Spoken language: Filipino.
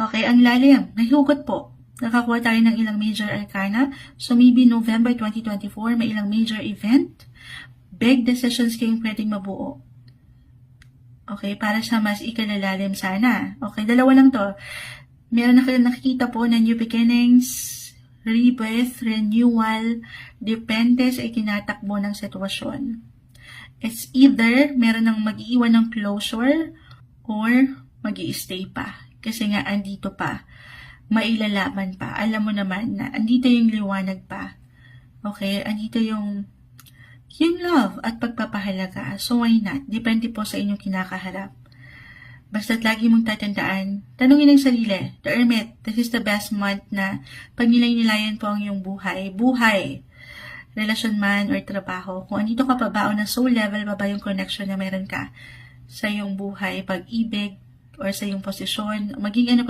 Okay, ang lalim. Nahihugot po. Nakakuha tayo ng ilang major arcana. So maybe November 2024, may ilang major event. Big decisions kayong pwedeng mabuo. Okay, para sa mas ikalalalim sana. Okay, dalawa lang to. Meron na kayo nakikita po na new beginnings, rebirth, renewal, depende sa itinatakbo ng sitwasyon. It's either meron ng mag-iiwan ng closure or mag-i-stay pa. Kasi nga andito pa, mailalaman pa. Alam mo naman na andito yung liwanag pa. Okay, andito yung love at pagpapahalaga. So why not? Depende po sa inyong kinakaharap. Basta't lagi mong tatandaan, tanungin ang sarili, the Hermit, this is the best month na pag nilay-nilayan po ang iyong buhay, relasyon man or trabaho, kung andito ka pa ba o na soul level pa ba yung connection na meron ka sa iyong buhay, pag-ibig or sa iyong posisyon, maging ano pa